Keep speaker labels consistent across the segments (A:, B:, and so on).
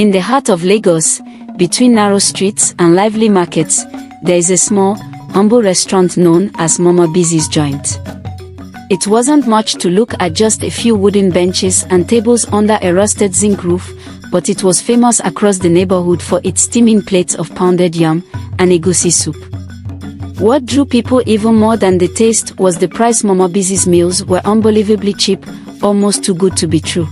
A: In the heart of Lagos, between narrow streets and lively markets, there is a small, humble restaurant known as Mama Bisi's joint. It wasn't much to look at, just a few wooden benches and tables under a rusted zinc roof, but it was famous across the neighborhood for its steaming plates of pounded yam and egusi soup. What drew people even more than the taste was the price. Mama Bisi's meals were unbelievably cheap, almost too good to be true.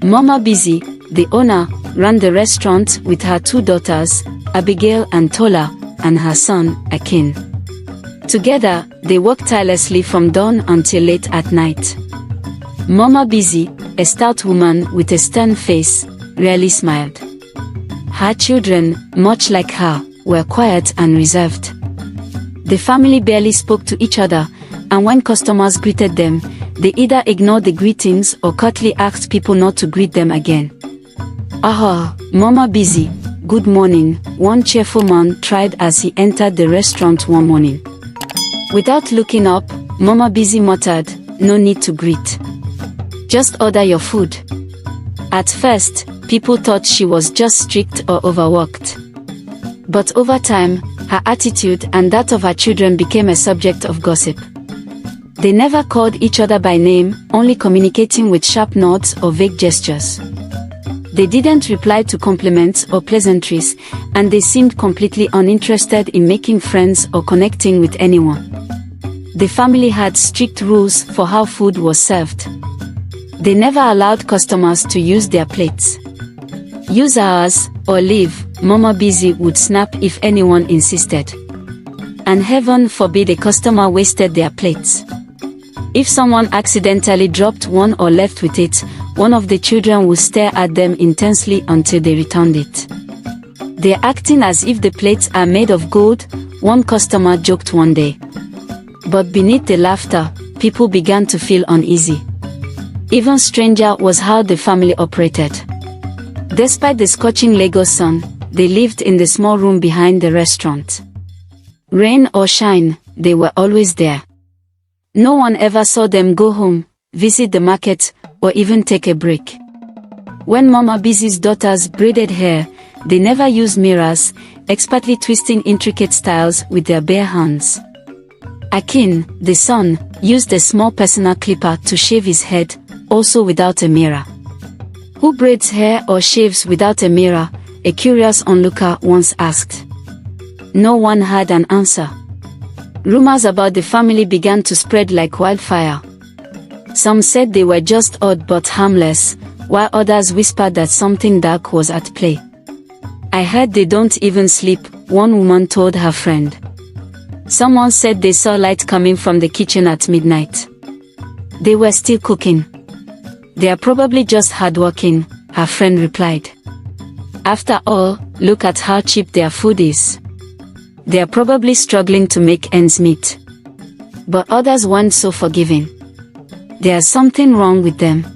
A: Mama Bisi, the owner, ran the restaurant with her two daughters, Abigail and Tola, and her son, Akin. Together, they worked tirelessly from dawn until late at night. Mama Bisi, a stout woman with a stern face, rarely smiled. Her children, much like her, were quiet and reserved. The family barely spoke to each other, and when customers greeted them, they either ignored the greetings or curtly asked people not to greet them again. "Ah, Mama Bisi, good morning," one cheerful man tried as he entered the restaurant one morning. Without looking up, Mama Bisi muttered, "No need to greet. Just order your food." At first, people thought she was just strict or overworked. But over time, her attitude and that of her children became a subject of gossip. They never called each other by name, only communicating with sharp nods or vague gestures. They didn't reply to compliments or pleasantries, and they seemed completely uninterested in making friends or connecting with anyone. The family had strict rules for how food was served. They never allowed customers to use their plates. "Use ours, or leave," Mama Bisi would snap if anyone insisted. And heaven forbid a customer wasted their plates. If someone accidentally dropped one or left with it, one of the children would stare at them intensely until they returned it. "They're acting as if the plates are made of gold," one customer joked one day. But beneath the laughter, people began to feel uneasy. Even stranger was how the family operated. Despite the scorching Lagos sun, they lived in the small room behind the restaurant. Rain or shine, they were always there. No one ever saw them go home, visit the market, or even take a break. When Mama Bisi's daughters braided hair, they never used mirrors, expertly twisting intricate styles with their bare hands. Akin, the son, used a small personal clipper to shave his head, also without a mirror. "Who braids hair or shaves without a mirror?" a curious onlooker once asked. No one had an answer. Rumors about the family began to spread like wildfire. Some said they were just odd but harmless, while others whispered that something dark was at play. "I heard they don't even sleep," one woman told her friend. Someone said they saw light coming from the kitchen at midnight. "They were still cooking." "They are probably just hardworking," her friend replied. "After all, look at how cheap their food is. They are probably struggling to make ends meet." But others weren't so forgiving. "There's something wrong with them.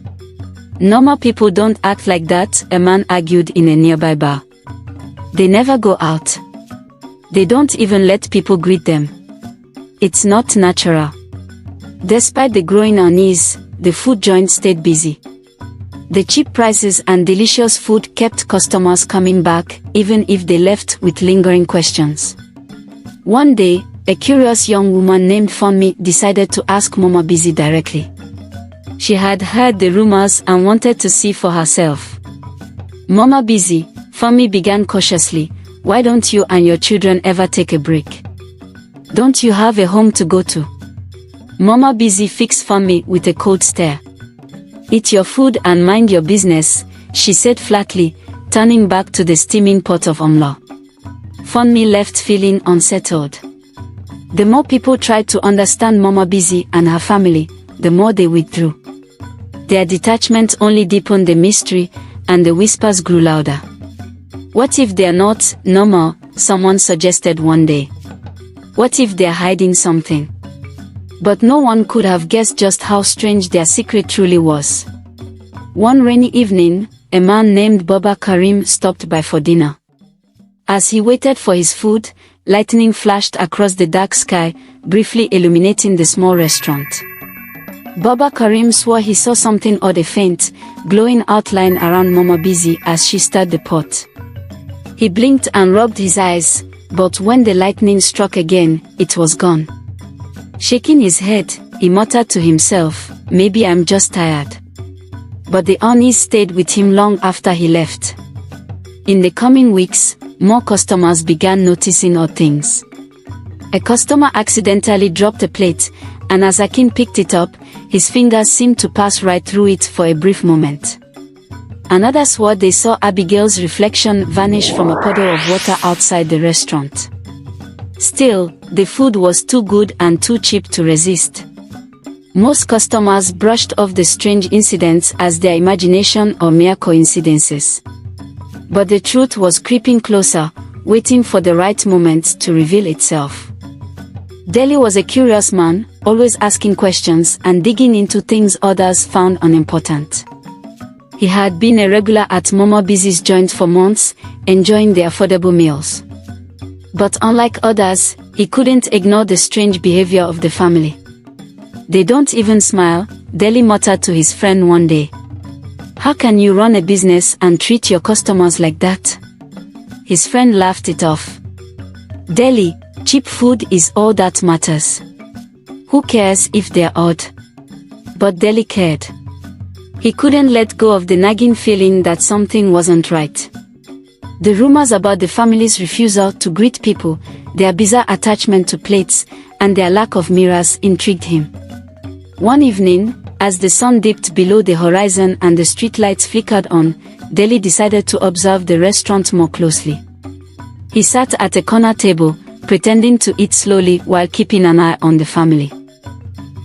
A: Normal people don't act like that," a man argued in a nearby bar. "They never go out. They don't even let people greet them. It's not natural." Despite the growing unease, the food joint stayed busy. The cheap prices and delicious food kept customers coming back, even if they left with lingering questions. One day, a curious young woman named Funmi decided to ask Mama Bisi directly. She had heard the rumors and wanted to see for herself. "Mama Bisi," Funmi began cautiously, "why don't you and your children ever take a break? Don't you have a home to go to?" Mama Bisi fixed Funmi with a cold stare. "Eat your food and mind your business," she said flatly, turning back to the steaming pot of amla. Funmi left feeling unsettled. The more people tried to understand Mama Bisi and her family, the more they withdrew. Their detachment only deepened the mystery, and the whispers grew louder. "What if they're not normal?" someone suggested one day. "What if they're hiding something?" But no one could have guessed just how strange their secret truly was. One rainy evening, a man named Baba Karim stopped by for dinner. As he waited for his food, lightning flashed across the dark sky, briefly illuminating the small restaurant. Baba Karim swore he saw something odd, a faint, glowing outline around Mama Bisi as she stirred the pot. He blinked and rubbed his eyes, but when the lightning struck again, it was gone. Shaking his head, he muttered to himself, "Maybe I'm just tired." But the unease stayed with him long after he left. In the coming weeks, more customers began noticing odd things. A customer accidentally dropped a plate, and as Akin picked it up, his fingers seemed to pass right through it for a brief moment. Another swore they saw Abigail's reflection vanish from a puddle of water outside the restaurant. Still, the food was too good and too cheap to resist. Most customers brushed off the strange incidents as their imagination or mere coincidences. But the truth was creeping closer, waiting for the right moment to reveal itself. Deli was a curious man, always asking questions and digging into things others found unimportant. He had been a regular at Mama Bisi's joint for months, enjoying the affordable meals. But unlike others, he couldn't ignore the strange behavior of the family. "They don't even smile," Deli muttered to his friend one day. "How can you run a business and treat your customers like that?" His friend laughed it off. "Deli, cheap food is all that matters. Who cares if they're odd?" But Deli cared. He couldn't let go of the nagging feeling that something wasn't right. The rumors about the family's refusal to greet people, their bizarre attachment to plates, and their lack of mirrors intrigued him. One evening, as the sun dipped below the horizon and the streetlights flickered on, Deli decided to observe the restaurant more closely. He sat at a corner table, pretending to eat slowly while keeping an eye on the family.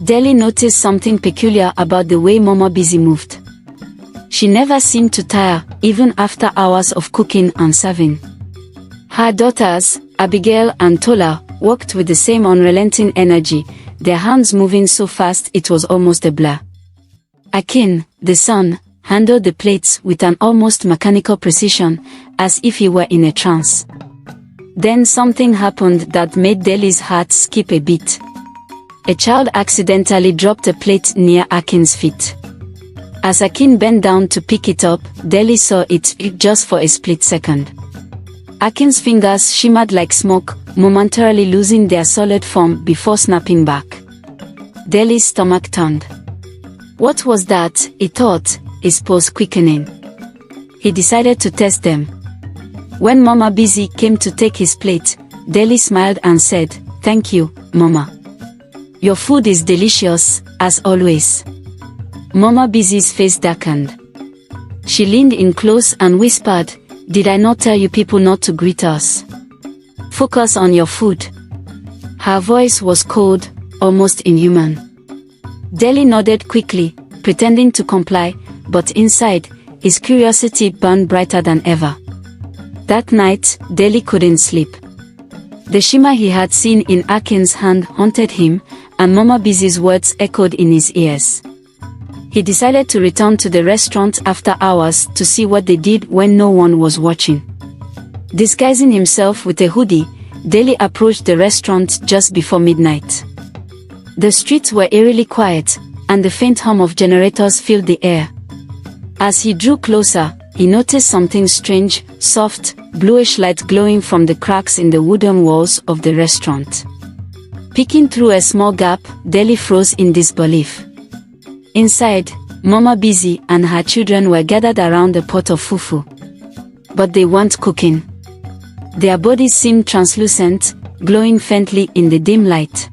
A: Deli noticed something peculiar about the way Mama Bisi moved. She never seemed to tire, even after hours of cooking and serving. Her daughters, Abigail and Tola, worked with the same unrelenting energy, their hands moving so fast it was almost a blur. Akin, the son, handled the plates with an almost mechanical precision, as if he were in a trance. Then something happened that made Deli's heart skip a beat. A child accidentally dropped a plate near Akin's feet. As Akin bent down to pick it up, Deli saw it just for a split second. Akin's fingers shimmered like smoke, momentarily losing their solid form before snapping back. Deli's stomach turned. What was that, he thought, his pulse quickening. He decided to test them. When Mama Bisi came to take his plate, Deli smiled and said, "Thank you, Mama. Your food is delicious, as always." Mama Bisi's face darkened. She leaned in close and whispered, "Did I not tell you people not to greet us? Focus on your food." Her voice was cold, almost inhuman. Deli nodded quickly, pretending to comply, but inside, his curiosity burned brighter than ever. That night, Deli couldn't sleep. The shimmer he had seen in Akin's hand haunted him, and Mama Bisi's words echoed in his ears. He decided to return to the restaurant after hours to see what they did when no one was watching. Disguising himself with a hoodie, Deli approached the restaurant just before midnight. The streets were eerily quiet, and the faint hum of generators filled the air. As he drew closer, he noticed something strange, soft, bluish light glowing from the cracks in the wooden walls of the restaurant. Peeking through a small gap, Deli froze in disbelief. Inside, Mama Bisi and her children were gathered around a pot of fufu. But they weren't cooking. Their bodies seemed translucent, glowing faintly in the dim light.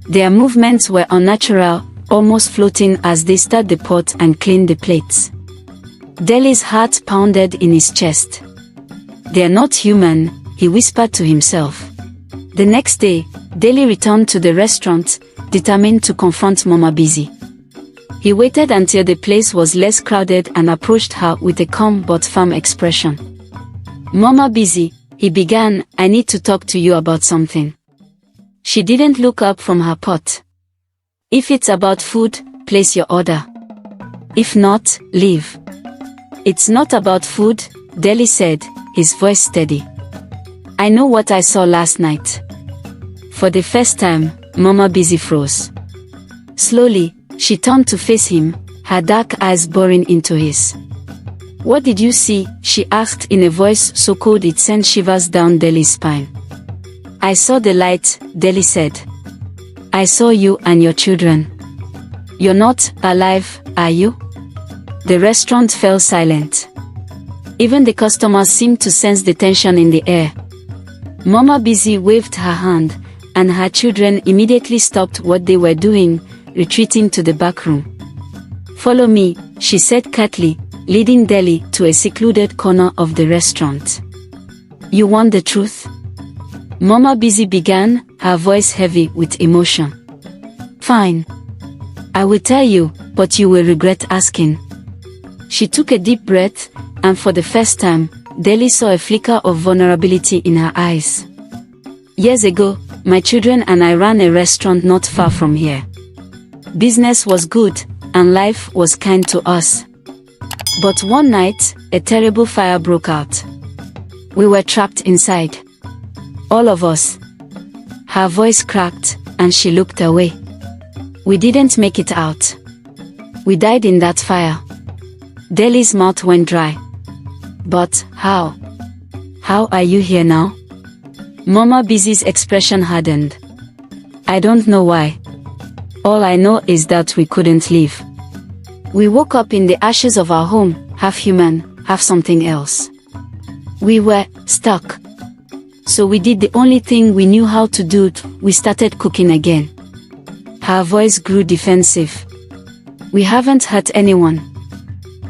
A: Their movements were unnatural, almost floating as they stirred the pot and cleaned the plates. Deli's heart pounded in his chest. "They're not human," he whispered to himself. The next day, Deli returned to the restaurant, determined to confront Mama Bisi. He waited until the place was less crowded and approached her with a calm but firm expression. "Mama Bisi," he began, "I need to talk to you about something." She didn't look up from her pot. "If it's about food, place your order. If not, leave." "It's not about food," Deli said, his voice steady. "I know what I saw last night." For the first time, Mama Bisi froze. Slowly, She turned to face him, her dark eyes boring into his. "What did you see?" she asked in a voice so cold it sent shivers down Deli's spine. "I saw the light," Deli said. "I saw you and your children. You're not alive, are you?" The restaurant fell silent. Even the customers seemed to sense the tension in the air. Mama Bisi waved her hand, and her children immediately stopped what they were doing, retreating to the back room. "Follow me," she said curtly, leading Deli to a secluded corner of the restaurant. "You want the truth?" Mama Bisi began, her voice heavy with emotion. "Fine. I will tell you, but you will regret asking." She took a deep breath, and for the first time, Deli saw a flicker of vulnerability in her eyes. "Years ago, my children and I ran a restaurant not far from here. Business was good, and life was kind to us. But one night, a terrible fire broke out. We were trapped inside. All of us." Her voice cracked, and she looked away. "We didn't make it out. We died in that fire." Deli's mouth went dry. "But how? How are you here now?" Mama Bisi's expression hardened. "I don't know why. All I know is that we couldn't leave. We woke up in the ashes of our home, half human, half something else. We were stuck. So we did the only thing we knew how to do, we started cooking again." Her voice grew defensive. "We haven't hurt anyone.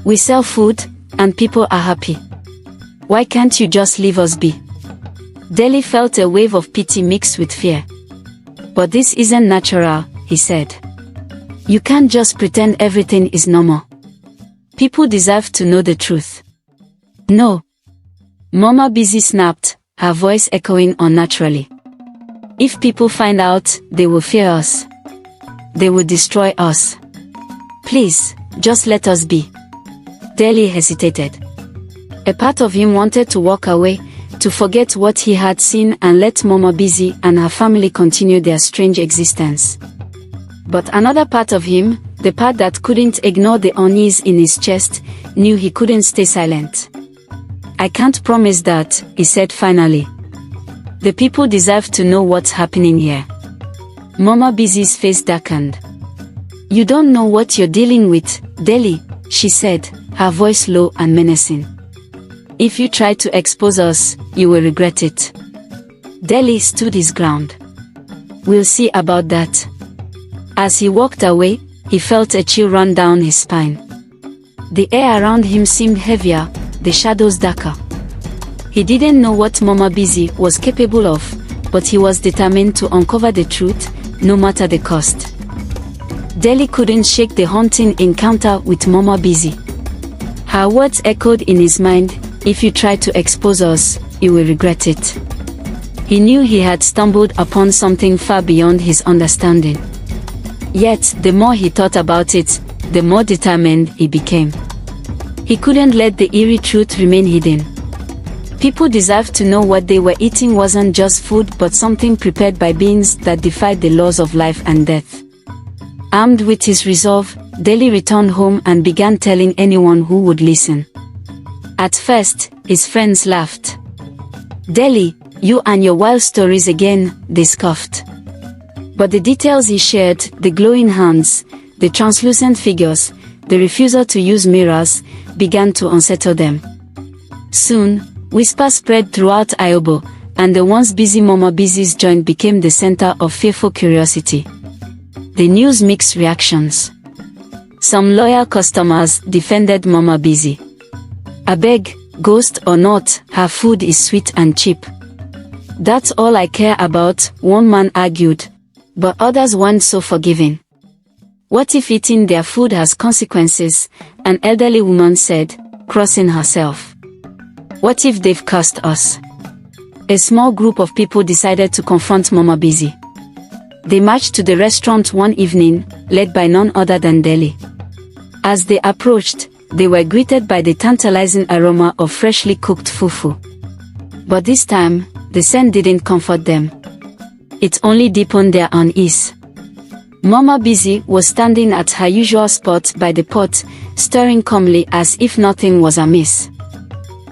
A: We sell food, and people are happy. Why can't you just leave us be?" Deli felt a wave of pity mixed with fear. "But this isn't natural," he said. "You can't just pretend everything is normal. People deserve to know the truth." "No." Mama Bisi snapped, her voice echoing unnaturally. "If people find out, they will fear us. They will destroy us. Please, just let us be." Deli hesitated. A part of him wanted to walk away, to forget what he had seen and let Mama Bisi and her family continue their strange existence. But another part of him, the part that couldn't ignore the unease in his chest, knew he couldn't stay silent. "I can't promise that," he said finally. "The people deserve to know what's happening here." Mama Bisi's face darkened. "You don't know what you're dealing with, Deli," she said, her voice low and menacing. "If you try to expose us, you will regret it." Deli stood his ground. "We'll see about that." As he walked away, he felt a chill run down his spine. The air around him seemed heavier, the shadows darker. He didn't know what Mama Bisi was capable of, but he was determined to uncover the truth, no matter the cost. Deli couldn't shake the haunting encounter with Mama Bisi. Her words echoed in his mind, "If you try to expose us, you will regret it." He knew he had stumbled upon something far beyond his understanding. Yet, the more he thought about it, the more determined he became. He couldn't let the eerie truth remain hidden. People deserved to know what they were eating wasn't just food but something prepared by beings that defied the laws of life and death. Armed with his resolve, Deli returned home and began telling anyone who would listen. At first, his friends laughed. "Deli, you and your wild stories again," they scoffed. But the details he shared, the glowing hands, the translucent figures, the refusal to use mirrors, began to unsettle them. Soon, whispers spread throughout Ayobo, and the once busy Mama Bisi's joint became the center of fearful curiosity. The news mixed reactions. Some loyal customers defended Mama Bisi. "Abeg, ghost or not, her food is sweet and cheap. That's all I care about," one man argued, but others weren't so forgiving. "What if eating their food has consequences?" an elderly woman said, crossing herself. "What if they've cursed us?" A small group of people decided to confront Mama Bisi. They marched to the restaurant one evening, led by none other than Deli. As they approached, they were greeted by the tantalizing aroma of freshly cooked fufu. But this time, the scent didn't comfort them. It only deepened their unease. Mama Bisi was standing at her usual spot by the pot, stirring calmly as if nothing was amiss.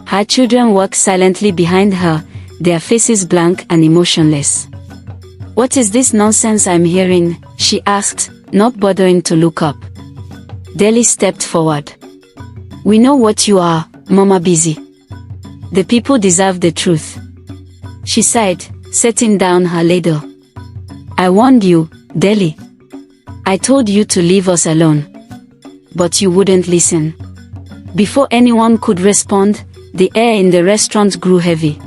A: Her children walked silently behind her, their faces blank and emotionless. "What is this nonsense I'm hearing?" she asked, not bothering to look up. Deli stepped forward. "We know what you are, Mama Bisi. The people deserve the truth," she sighed, setting down her ladle. "I warned you, Deli. I told you to leave us alone. But you wouldn't listen." Before anyone could respond, the air in the restaurant grew heavy.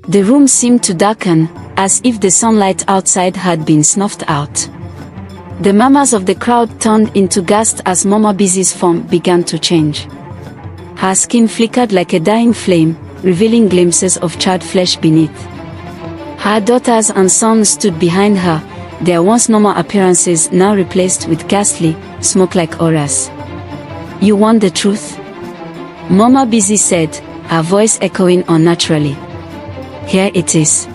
A: The room seemed to darken, as if the sunlight outside had been snuffed out. The mamas of the crowd turned into ghasts as Mama Bisi's form began to change. Her skin flickered like a dying flame, revealing glimpses of charred flesh beneath. Her daughters and sons stood behind her, their once normal appearances now replaced with ghastly, smoke-like auras. "You want the truth?" Mama Bisi said, her voice echoing unnaturally. "Here it is."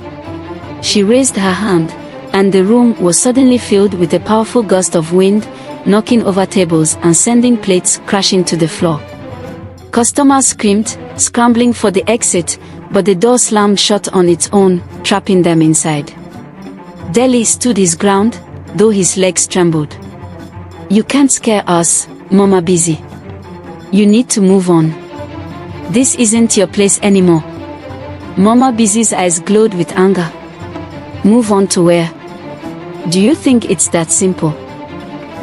A: She raised her hand, and the room was suddenly filled with a powerful gust of wind, knocking over tables and sending plates crashing to the floor. Customers screamed, scrambling for the exit, but the door slammed shut on its own, trapping them inside. Deli stood his ground, though his legs trembled. "You can't scare us, Mama Bisi. You need to move on. This isn't your place anymore." Mama Bisi's eyes glowed with anger. "Move on to where? Do you think it's that simple?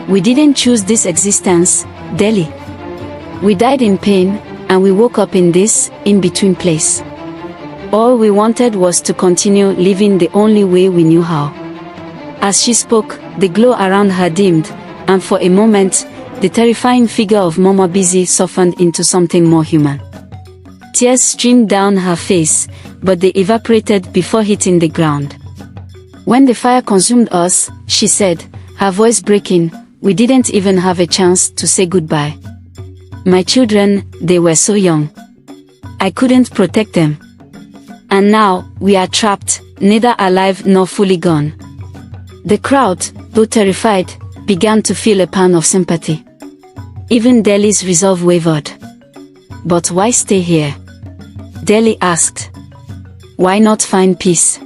A: We didn't choose this existence, Deli. We died in pain, and we woke up in this, in-between place. All we wanted was to continue living the only way we knew how." As she spoke, the glow around her dimmed, and for a moment, the terrifying figure of Mama Bisi softened into something more human. Tears streamed down her face, but they evaporated before hitting the ground. "When the fire consumed us," she said, her voice breaking, "we didn't even have a chance to say goodbye. My children, they were so young. I couldn't protect them. And now, we are trapped, neither alive nor fully gone." The crowd, though terrified, began to feel a pang of sympathy. Even Deli's resolve wavered. "But why stay here?" Deli asked. "Why not find peace?"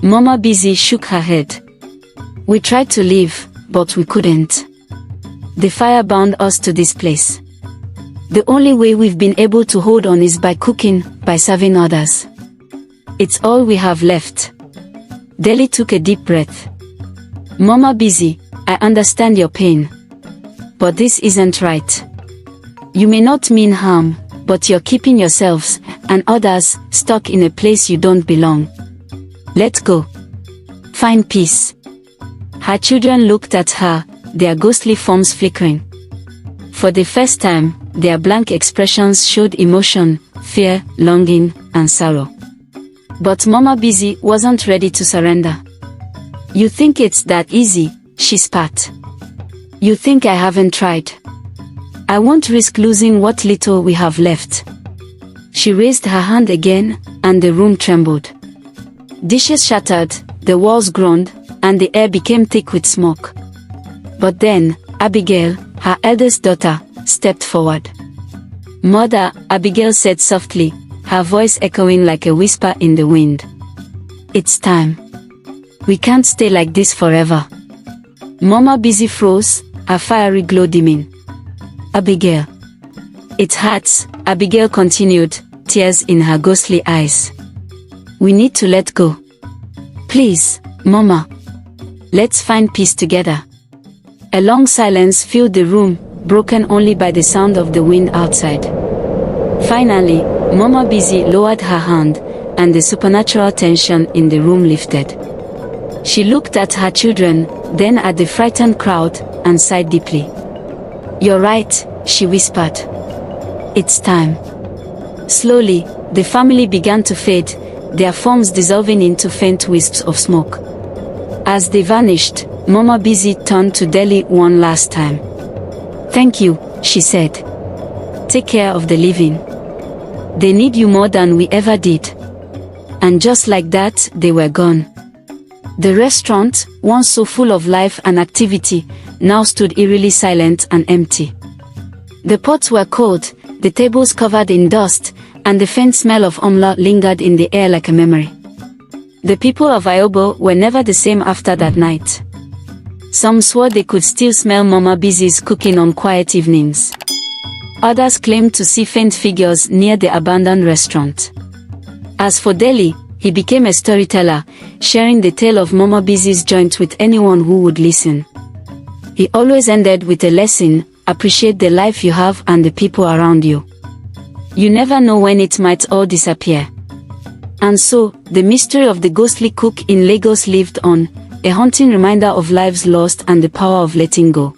A: Mama Bisi shook her head. "We tried to leave, but we couldn't. The fire bound us to this place. The only way we've been able to hold on is by cooking, by serving others. It's all we have left." Deli took a deep breath. "Mama Bisi, I understand your pain. But this isn't right. You may not mean harm, but you're keeping yourselves, and others, stuck in a place you don't belong. Let's go. Find peace." Her children looked at her, their ghostly forms flickering. For the first time, their blank expressions showed emotion, fear, longing, and sorrow. But Mama Bisi wasn't ready to surrender. "You think it's that easy," she spat. "You think I haven't tried. I won't risk losing what little we have left." She raised her hand again, and the room trembled. Dishes shattered, the walls groaned, and the air became thick with smoke. But then, Abigail, her eldest daughter, stepped forward. "Mother," Abigail said softly, her voice echoing like a whisper in the wind. "It's time. We can't stay like this forever." Mama Bisi froze, her fiery glow dimming. "Abigail." "It hurts," Abigail continued, tears in her ghostly eyes. "We need to let go. Please, Mama. Let's find peace together." A long silence filled the room, broken only by the sound of the wind outside. Finally, Mama Bisi lowered her hand, and the supernatural tension in the room lifted. She looked at her children, then at the frightened crowd, and sighed deeply. "You're right," she whispered. "It's time." Slowly, the family began to fade, their forms dissolving into faint wisps of smoke. As they vanished, Mama Bisi turned to Deli one last time. "Thank you," she said. "Take care of the living. They need you more than we ever did." And just like that, they were gone. The restaurant, once so full of life and activity, now stood eerily silent and empty. The pots were cold, the tables covered in dust, and the faint smell of omelette lingered in the air like a memory. The people of Ayobo were never the same after that night. Some swore they could still smell Mama Bisi's cooking on quiet evenings. Others claimed to see faint figures near the abandoned restaurant. As for Deli, he became a storyteller, sharing the tale of Mama Bisi's joint with anyone who would listen. He always ended with a lesson: appreciate the life you have and the people around you. You never know when it might all disappear. And so, the mystery of the ghostly cook in Lagos lived on, a haunting reminder of lives lost and the power of letting go.